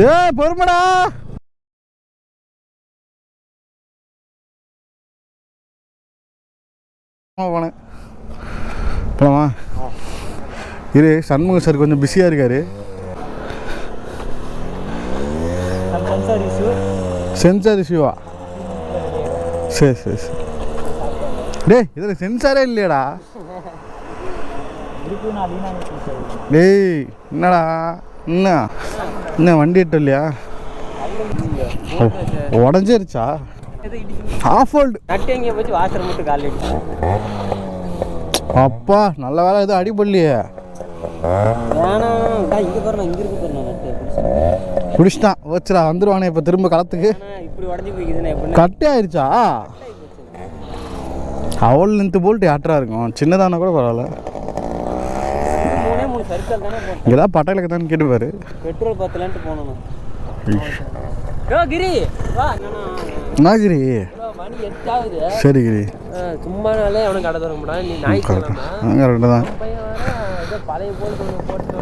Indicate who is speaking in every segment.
Speaker 1: ஏய் பொறுமடா. போனேன் போலாமா? இரு, சண்முக சார் கொஞ்சம் பிஸியாக இருக்காரு. சென்சார் இஷ்யூவா? சரி சரி சரி. டேய் இதில் சென்சாரே இல்லையாடா? டேய் என்னடா என்ன வண்டி எட்டு இல்லையா? உடஞ்சிருச்சா? Off hold. அப்பா நல்ல வேலை, எதுவும் அடிபடலையே. பிடிச்சிட்டான் வச்சுடா, வந்துடுவானே இப்போ திரும்ப களத்துக்கு. கட்டே ஆயிடுச்சா? அவ்வளோ லென்த்து போல்ட்டு ஆட்டரா இருக்கும், சின்னதானா கூட பரவாயில்ல. இங்கேதான் பட்டாளுக்கு தான் கேட்டுப்பாரு. பெட்ரோல் பத்தலன்ட்டு போனோம். கிரி என்ன கிரி? சரி கிரி,
Speaker 2: சும்மானாலே அவனுக்கு கடை தர முடியாது. நீ நாய்
Speaker 1: கரெக்டு தான்.
Speaker 2: பழைய போல்ட்டு போட்டு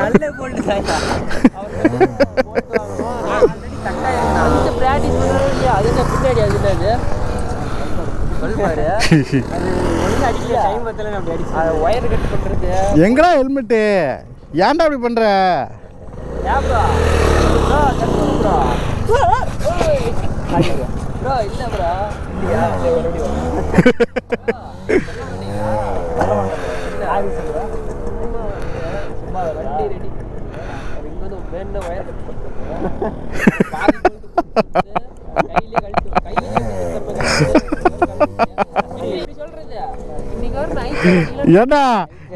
Speaker 2: நல்ல போல்ட்டு சாய்ச்சா பிராக்டிஸ் பண்ணுறோம் இல்லையா? அது என்ன பின்னாடி அது என்னது சொல்லுவாரு. அடிக்கல டைம் பத்தல அப்படி அடிச்சு ஒயர் கட் பண்ணுறது.
Speaker 1: எங்கடா ஹெல்மெட்டு? ஏன்டா அப்படி பண்ணுற?
Speaker 2: ப்ரோ இல்ல ப்ரோ இல்லையா? சும்மா வண்டி ரெடி இங்க வந்து வேண்ட வயர் கட் பண்ணுறேன். கையிலே கழிச்சு
Speaker 1: ஏண்டா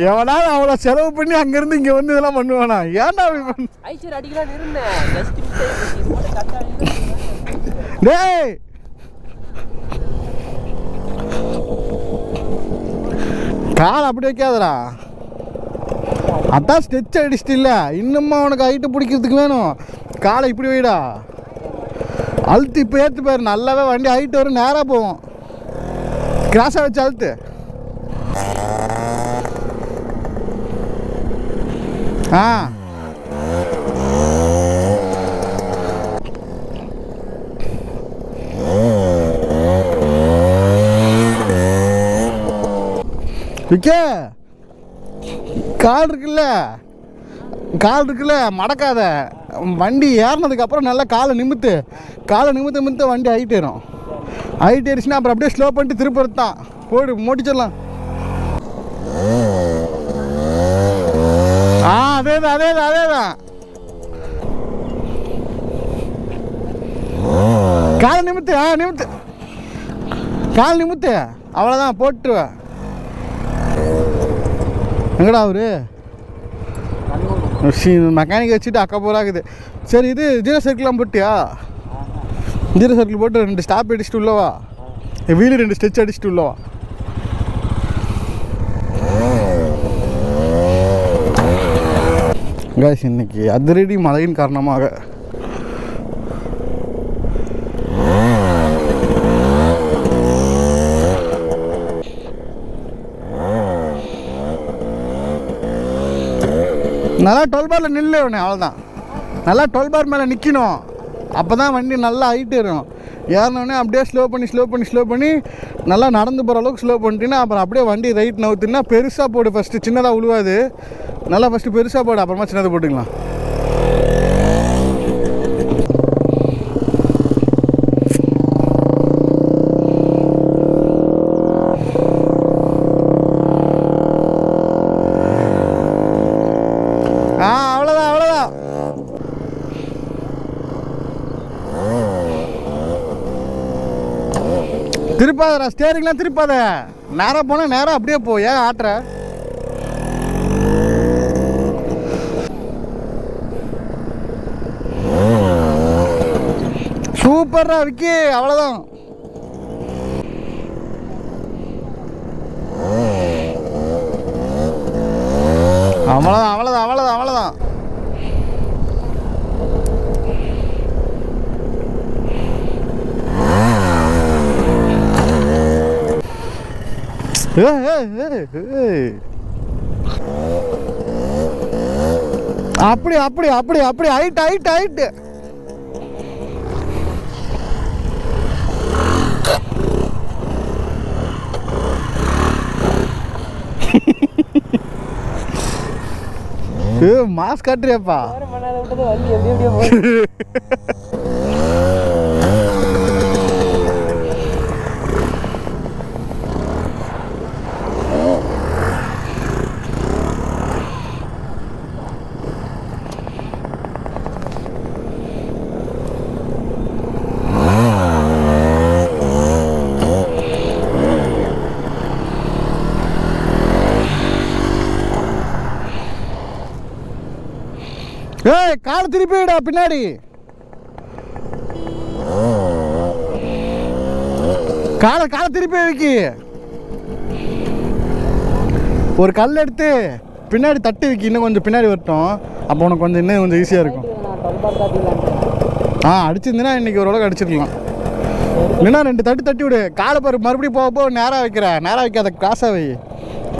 Speaker 1: எவனாவது அவ்வளோ செலவு பண்ணி அங்கேருந்து இங்கே வந்து இதெல்லாம் பண்ணுவானா? ஏன்டா அப்படி பண்ண?
Speaker 2: ஐசர் அடிக்கலான்னு இருந்தேன்.
Speaker 1: டேய் கால் அப்படி வைக்காதடா. அதான் ஸ்டெச் அடிச்சிட்டு இல்லை, இன்னுமா உனக்கு ஹைட்டு பிடிக்கிறதுக்கு வேணும். காலை இப்படி வைடா, அழுத்து இப்போ ஏற்று பாரு, நல்லாவே வண்டி ஹைட்டு வரும், நேராக போவோம். கிராஸாக வச்சு அழுத்து. ஆ விக்கே, கால் இருக்குல்ல மடக்காத. வண்டி ஏறினதுக்கப்புறம் நல்லா காலை நிமித்து வண்டி ஹைட் ஏறும். ஹைட் ஏறிச்சுன்னா அப்புறம் அப்படியே ஸ்லோ பண்ணிட்டு திருப்பறது தான். போடு மோட்டிச்சிடலாம். அதேதான். காலை நிமித்து அவ்வளோதான், போட்டுருவேன். எங்கடா அவரு? மெக்கானிக் வச்சுட்டு அக்கா போராகுது. சரி, இது ஜீரோ சர்க்கிள்லாம் போட்டியா? ஜீரோ சர்க்கிள் போட்டு 2 ஸ்டாப் அடிச்சுட்டு உள்ளவா, வீலு 2 ஸ்டெச் அடிச்சுட்டு உள்ளவா. காய்ஸ், இன்னைக்கு அதிரடி மழையின் காரணமாக நல்லா 12 பாரில் நில்லு. அவ்வளோதான், நல்லா 12 பார் மேலே நிற்கணும். அப்போ தான் வண்டி நல்லா ஹைட் ஏறும். ஏறினோடனே அப்படியே ஸ்லோ பண்ணி நல்லா நடந்து போகிற அளவுக்கு ஸ்லோ பண்ணிட்டீங்கன்னா அப்புறம் அப்படியே வண்டி ரைட் நவுத்துன்னா பெருசாக போடு. ஃபஸ்ட்டு சின்னதாக உழுவாது, நல்லா ஃபஸ்ட்டு பெருசாக போடு, அப்புறமா சின்னதாக போட்டுக்கலாம். அவ்வளோதான். திருப்பாதடா, ஸ்டேரிங்லாம் திருப்பாத. நேராக போனால் நேராக அப்படியே போ. ஏன் ஆட்டுற? சூப்பர்ரா விக்கி, அவ்வளோதான். அவ்வளோதான். அப்படி அப்படி அப்படி அப்படி ஹைட் ஹைட் ஹைட்டு. மாஸ்க் காட்டுறியாப்பா? ஏய், காலை திருப்பி விடா பின்னாடி. காலை காலை திருப்பி வைக்கி. ஒரு கல் எடுத்து பின்னாடி தட்டி வைக்கி, இன்னும் கொஞ்சம் பின்னாடி வரட்டும். அப்போ உனக்கு கொஞ்சம் இன்னும் கொஞ்சம் ஈஸியாக இருக்கும். அடிச்சிருந்தீங்கன்னா இன்னைக்கு ஓரளவுக்கு அடிச்சிருக்கலாம். இல்லைன்னா 2 தட்டி தட்டி விடு. காலை பாரு, மறுபடியும் போக நேராக வைக்கிற. நேராக வைக்காத, கிராஸாக வை.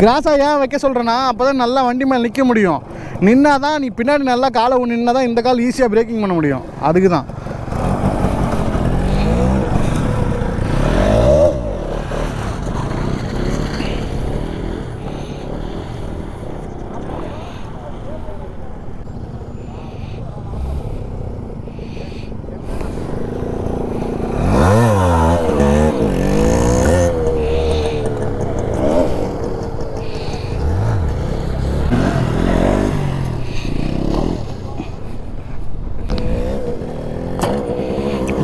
Speaker 1: கிராஸாக ஏன் வைக்க சொல்கிறேன்னா, அப்போ தான் நல்லா வண்டி மேலே நிற்க முடியும். நின்னா தான் நீ பின்னாடி நல்லா காலை நின்னா தான் இந்த கால் ஈஸியாக பிரேக்கிங் பண்ண முடியும். அதுக்கு தான்.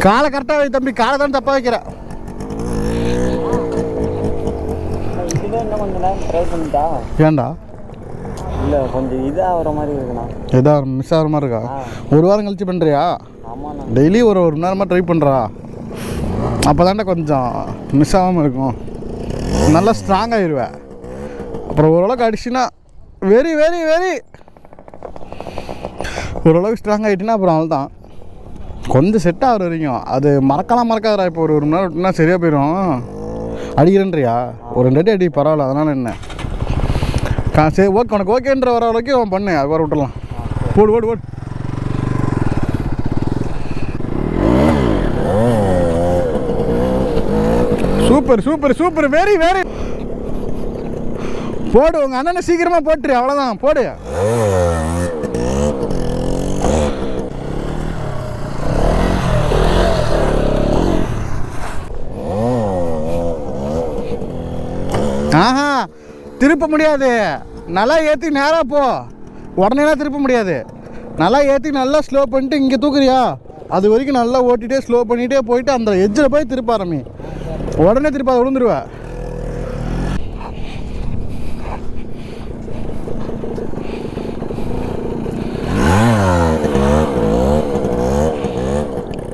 Speaker 1: காலை கரெக்டாக வை தம்பி. காலை தான் தப்பாக வைக்கிற. ஏண்டா?
Speaker 2: இல்லை, கொஞ்சம் இதாகிற மாதிரி இருக்குண்ணா.
Speaker 1: எதாவது மிஸ் ஆகிற மாதிரி இருக்கா? ஒரு வாரம் கழிச்சு பண்ணுறியா?
Speaker 2: ஆமாண்ணா.
Speaker 1: டெய்லி ஒரு மணி நேரமாக ட்ரை பண்ணுறா. அப்போ தாண்டா கொஞ்சம் மிஸ் ஆகாமல் இருக்கும். நல்லா ஸ்ட்ராங் ஆகிடுவேன். அப்புறம் ஓரளவுக்கு அடிச்சுன்னா வெரி வெரி வெரி ஓரளவுக்கு ஸ்ட்ராங் ஆகிட்டுன்னா அப்புறம் அவள் தான் கொஞ்சம் செட் ஆகிற வரைக்கும். அது மறக்காதரா. இப்போ ஒரு மணி நேரம் விட்டுனா சரியாக போயிடும். அடிக்கிறேன்றியா? ஒரு 2 அடி அடி, பரவாயில்ல. அதனால் என்ன சரி, ஓகே. உனக்கு ஓகேன்ற வர வரைக்கும் அவன் பண்ணு. அது வர விட்டுலாம். ஓடு ஓடு ஓடு. Super super super, very very. போடு, உங்கள் அண்ணனை சீக்கிரமாக போட்டுரு. அவ்வளோதான், போடு. ஆஹா, திருப்ப முடியாது. நல்லா ஏற்றி நேராக போ. உடனேலாம் திருப்ப முடியாது. நல்லா ஏற்றி நல்லா ஸ்லோ பண்ணிட்டு இங்கே தூக்குறியா, அது வரைக்கும் நல்லா ஓட்டிகிட்டே ஸ்லோ பண்ணிகிட்டே போயிட்டு அந்த எட்ஜில் போய் திருப்ப ஆரம்பி. உடனே திருப்ப அதை விழுந்துருவேன்.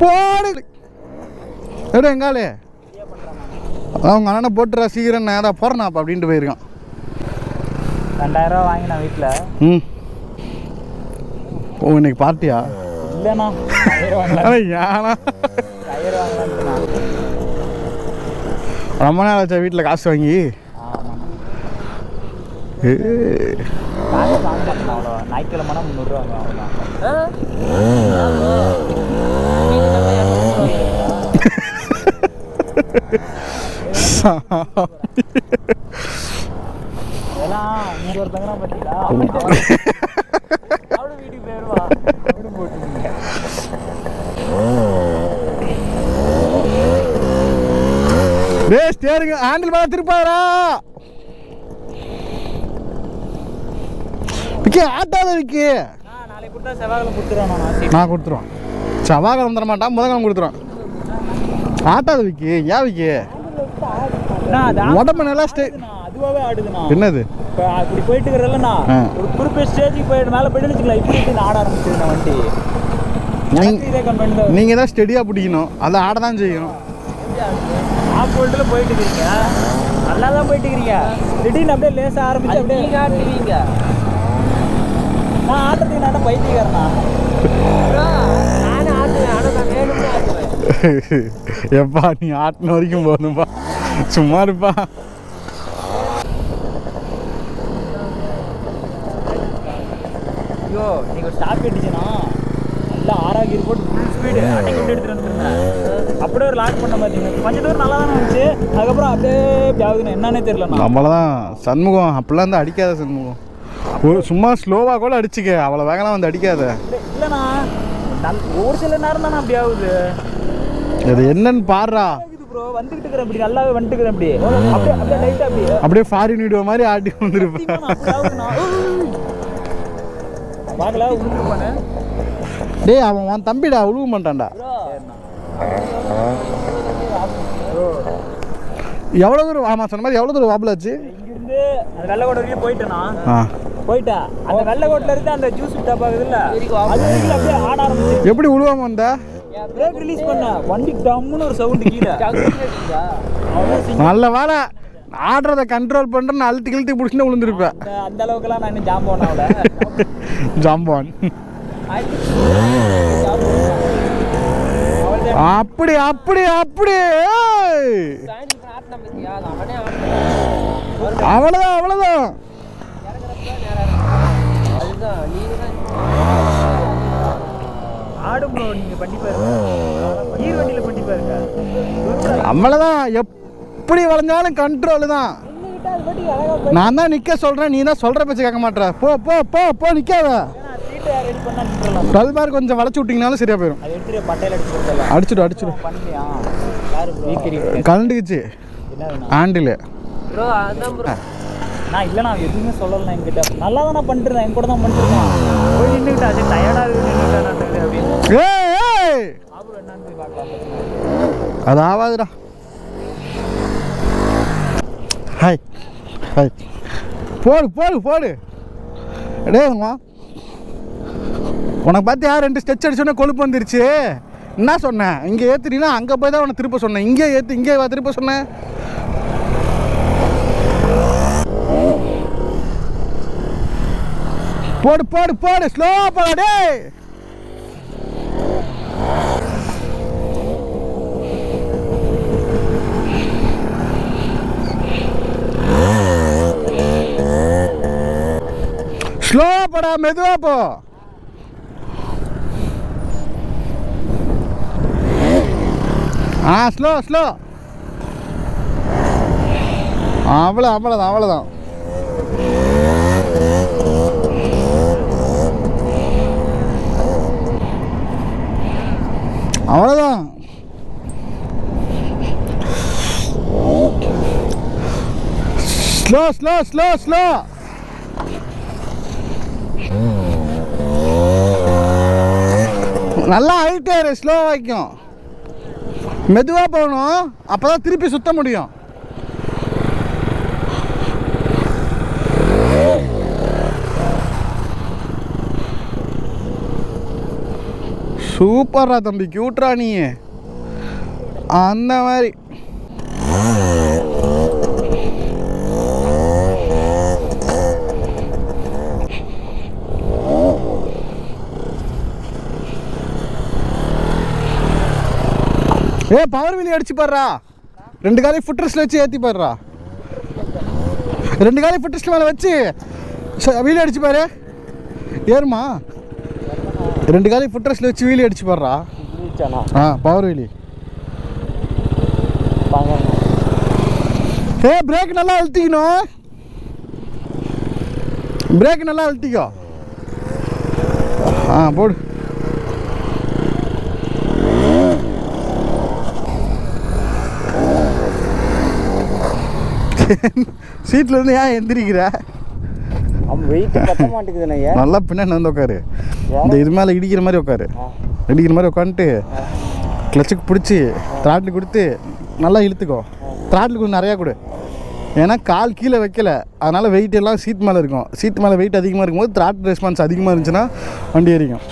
Speaker 1: போடு. எடு எங்காலே. அவங்க அண்ணனை போட்டுறா சீக்கிரம். நேராக போகிறேன் அப்போ அப்படின்ட்டு போயிருக்கான்.
Speaker 2: 2000 ரூபா வாங்கினா வீட்டில்.
Speaker 1: ஓ, இன்னைக்கு பார்ட்டியா?
Speaker 2: இல்லைண்ணா,
Speaker 1: ஏன்னா ரொம்ப நாள் ஆச்சா வீட்டில் காசு வாங்கி?
Speaker 2: அவ்வளோ ஞாயிற்றுக்கிழமைனா 300 ரூபா வீட்டுக்கு போயிடுவா.
Speaker 1: ஸ்டேரிங் ஹேண்டில் மேலே திருப்பாரா. விக்கி ஆட்டாத விக்கி.
Speaker 2: நாளைக்கு கொடுத்தா செவ்வாய்க்கிழமை கொடுத்துருவேன்.
Speaker 1: நான் கொடுத்துருவேன். செவ்வாய்க்கிழமை தர மாட்டான், புதன்கிழமை கொடுத்துருவேன். ஆட்டாத விக்கி. ஏன் விக்கி? உடம்பு நல்லா
Speaker 2: அதுவாகவே ஆடுதுண்ணா.
Speaker 1: என்னது
Speaker 2: இப்போ அப்படி போயிட்டு இருக்கிறல்லண்ணா, ஒரு குறிப்பிட்ட ஸ்டேஜுக்கு போயிட்டு மேலே போயிட்டு வச்சுக்கலாம். இப்படி ஆட ஆரம்பிச்சிருந்தேன் வண்டி.
Speaker 1: நீங்கள் தான் ஸ்டெடியாக பிடிக்கணும். அதை ஆட தான் செய்யணும்.
Speaker 2: ஆஃப் ரோட்டில் போயிட்டு இருக்கிறீங்க, நல்லா தான் போயிட்டு இருக்கிறீங்க. திடீர்னு அப்படியே லேசாக ஆரம்பிச்சு அப்படியே ஆட்டுவீங்க. நான் ஆட்டுறதுக்கு நான் பைத்தியக்காரண்ணா. நானும் ஆட்டுவேன், ஆனால் நான் வேணும்னு ஆட்டுவேன்.
Speaker 1: எப்பா நீ ஆட்டின வரைக்கும் போகணும்பா, சும்மா இருப்பா.
Speaker 2: ஐயோ நீங்கள் ஸ்டாப் கட்டிச்சுன்னா நல்லா ஆறாகி போட்டு ஃபுல் ஸ்பீடு அன்னைக்கு விட்டு எடுத்துகிட்டு வந்துருந்தேன். அப்படியே ஒரு லாக் பண்ண பார்த்தீங்க கொஞ்சம் தூரம் நல்லா தானே இருந்துச்சு. அதுக்கப்புறம் அப்படியே இப்படி ஆகுதுன்னு என்னன்னே தெரியல.
Speaker 1: நம்மளதான் சண்முகம் அப்படிலாம் வந்து அடிக்காத சண்முகம். ஒரு சும்மா ஸ்லோவாக கூட அடிச்சுக்க, அவ்வளோ வேகலாம் வந்து அடிக்காத.
Speaker 2: இல்லைண்ணா ஒரு சில நேரம் தானே அப்படி ஆகுது.
Speaker 1: அது என்னன்னு பாடுறா
Speaker 2: ப்ரோ. வந்துகிட்டு இருக்கிறேன் இப்படி நல்லாவே வந்துட்டுக்கிறேன் இப்படி அப்படியே அப்படியே லைட்டாக அப்படியே
Speaker 1: அப்படியே ஃபாரின் வீடியோ மாதிரி ஆட்டி வந்துருப்பேன்.
Speaker 2: பார்க்கல உழுந்து போனேன்.
Speaker 1: டேய் அவன் உன் தம்பிடா, உழுவ மாட்டான்டா. எவ்வளோ தூரம்? ஆமாம் சொன்ன மாதிரி எவ்வளோ தூரம் வாபலாச்சு?
Speaker 2: இங்கிருந்து அந்த வெள்ளக்கோட்டை வரைக்கும் போயிட்டேனா போயிட்டா. அந்த வெள்ளக்கோட்டில் இருந்து அந்த ஜூஸ் டப்பா இருக்குதுல்ல, அது வரைக்கும் அப்படியே ஆட ஆரம்பிச்சு.
Speaker 1: எப்படி உழுவாம வந்த?
Speaker 2: பிரேக் ரிலீஸ் பண்ண வண்டி டம்முன்னு ஒரு சவுண்டு கீழே.
Speaker 1: நல்ல வேலை ஆடுறதை கண்ட்ரோல் பண்ணுறேன்னு அழுத்தி கிழத்தி பிடிச்சின்னு விழுந்துருப்பேன்.
Speaker 2: அந்த அளவுக்குலாம் நான் இன்னும் ஜாம்போனாவோட
Speaker 1: ஜாம்பான். அப்படி அப்படி அப்படி அவ்வளோதான் அவ்வளோதான்.
Speaker 2: ஆடும் ப்ரோ. நீங்கள் பண்ணி பாருங்க, ஈர் வண்டியில் பண்ணி பாருங்க.
Speaker 1: அவ்வளோதான். எப்படி வளைஞ்சாலும் கண்ட்ரோலு தான். நான் தான் நிற்க சொல்கிறேன், நீ தான் சொல்கிற பேச்சு கேட்க மாட்டேற. போ போ போ போ நிற்காத. 12 பார் கொஞ்சம் வளைச்சி விட்டிங்கனாலும் சரியாக போயிடும். அடிச்சுடு அடிச்சுடு. கலண்டுக்குச்சு ஆண்டில்.
Speaker 2: நான் இல்லை நான் எதுவுமே சொல்லலை என்கிட்ட. நல்லா தான் நான் பண்ணிட்டுருந்தேன், என் கூட தான் பண்ணிட்டுருக்கேன். போய் நின்றுக்கிட்டா அது டயர்டாக இருக்குது அப்படின்னு. என்னன்னு போய் பார்க்கலாம்.
Speaker 1: அது ஆகாதுடா. ஹாய் ஹாய் போடு போடு போடு. டேங்கம்மா உனக்கு பார்த்து யார் 2 ஸ்டெச் அடிச்சோன்னே கொழுப்பு வந்துருச்சு. என்ன சொன்னேன்? இங்கே ஏற்றுறீங்கன்னா அங்கே போய் தான் உனக்கு திருப்ப சொன்னேன். இங்கே ஏற்று இங்கே திருப்ப சொன்னேன். போடு போடு போடு ஸ்லோவா போடா டேய். ஸ்லோவா போடா, மெதுவா போ. Slow slow. அவ்வளோதான் அவ்வளோதான். அவ்வளோதான். Slow slow slow slow. நல்லா ஹைட்டாரு. ஸ்லோ வைக்கும், மெதுவாக போகணும். அப்போ தான் திருப்பி சுத்த முடியும். சூப்பரா தம்பி, கியூட்ரா நீ. அந்த மாதிரி பவர் வீல் அடிச்சு பாடுறா. 2 காலையும் ஃபுட் ரெஸ்ட்ல வச்சு ஏற்றி பாடுறா. 2 காலையும் ஃபுட் ரெஸ்ட் மேலே வச்சு வீல் அடிச்சு பாரு. ஏறுமா? 2 காலையும் ஃபுட் ரெஸ்ட்ல வச்சு வீல் அடிச்சு பாடுறா. Power wheelie. பிரேக் நல்லா அழுத்திக்கணும். பிரேக் நல்லா அழுத்திக்கோ. போடு. சீட்ல இருந்து ஏன் எந்திரிக்கிற? நல்லா பின்னாடி வந்து உட்காரு. இந்த இது மேலே இடிக்கிற மாதிரி உட்காரு. இடிக்கிற மாதிரி உட்காந்துட்டு கிளச்சுக்கு பிடிச்சி த்ராட்டில் கொடுத்து நல்லா இழுத்துக்கோ. த்ராட்டில் கொஞ்சம் நிறையா கொடு. ஏன்னா கால் கீழே வைக்கல, அதனால் வெயிட் எல்லாம் சீட் மேலே இருக்கும். சீட் மேலே வெயிட் அதிகமாக இருக்கும்போது த்ராட்டில் ரெஸ்பான்ஸ் அதிகமாக இருந்துச்சுன்னா வண்டி ஏறிக்கும்.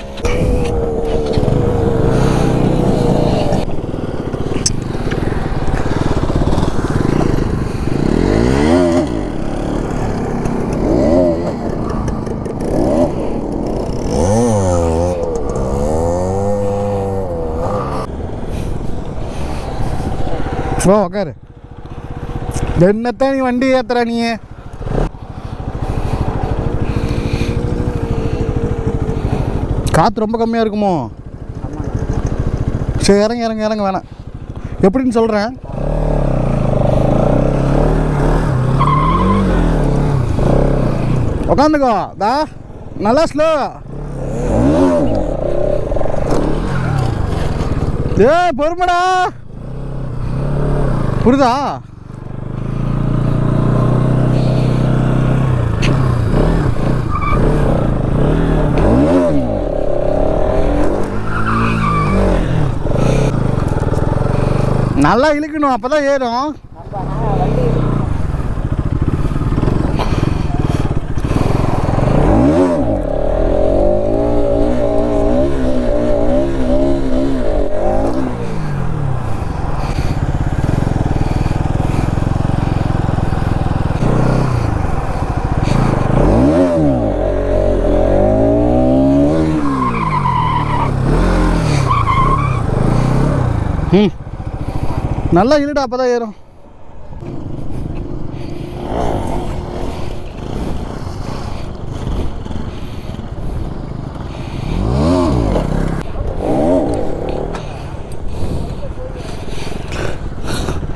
Speaker 1: உக்காரு. என்னத்தான் நீ வண்டி ஏத்துற? நீ காற்று ரொம்ப கம்மியாக இருக்குமோ? சரி இறங்க இறங்க இறங்க வேணாம். எப்படின்னு சொல்கிறேன். உக்காந்துக்கோ. தா நல்லா ஸ்லோ. பொறுமடா. புரியுதா? நல்லா இழுக்கணும், அப்பதான் ஏறும். நல்லா இழுடா, அப்பதான் ஏறும்.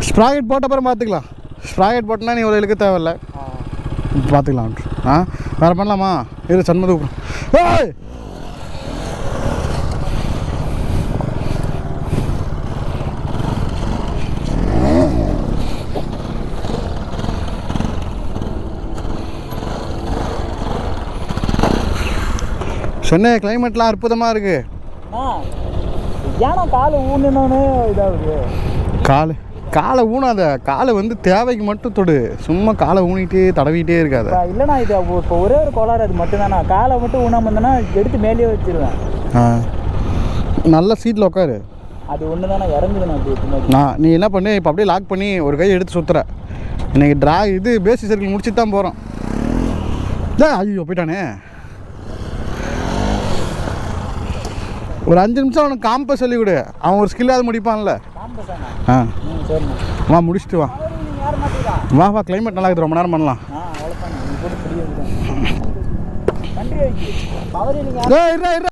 Speaker 1: ஸ்ப்ராக்கெட் போட்ட அப்புறம் பார்த்துக்கலாம். ஸ்ப்ராக்கெட் போட்டனா நீ இவ்வளோ இழுக்க தேவையில்ல, பார்த்துக்கலாம். வேறு பண்ணலாமா? இரு சண்மது. ஏய் சென்னை கிளைமேட்லாம் அற்புதமாக இருக்குது.
Speaker 2: ஏன்னா காலை ஊனோன்னு இதாகுது.
Speaker 1: காலை ஊனாத. காலை வந்து தேவைக்கு மட்டும் தொடு. சும்மா காலை ஊனிட்டே தடவிட்டே இருக்காது.
Speaker 2: இல்லைண்ணா இது இப்போ ஒரே ஒரு கோளாறு அது மட்டும் தானே. காலை மட்டும் ஊனாமல் இருந்தேன்னா எடுத்து மேலேயே வச்சிருவேன்.
Speaker 1: நல்ல சீட்டில் உட்காரு.
Speaker 2: அது ஒன்று தானே இறங்குதுண்ணா.
Speaker 1: நீ என்ன பண்ணு, இப்போ அப்படியே லாக் பண்ணி ஒரு கை எடுத்து சுற்றுற. இன்றைக்கி இது பேசிக் சர்க்கிள் முடிச்சுட்டு தான் போகிறோம். ஐயோ போயிட்டானே. ஒரு 5 நிமிஷம் அவனுக்கு காம்பை சொல்லி கொடு. அவன் ஒரு ஸ்கில்லாவது முடிப்பான்ல. வா முடிச்சுட்டு வா. வா கிளைமேட் நல்லா இருக்குது, ரொம்ப நேரம் பண்ணலாம்.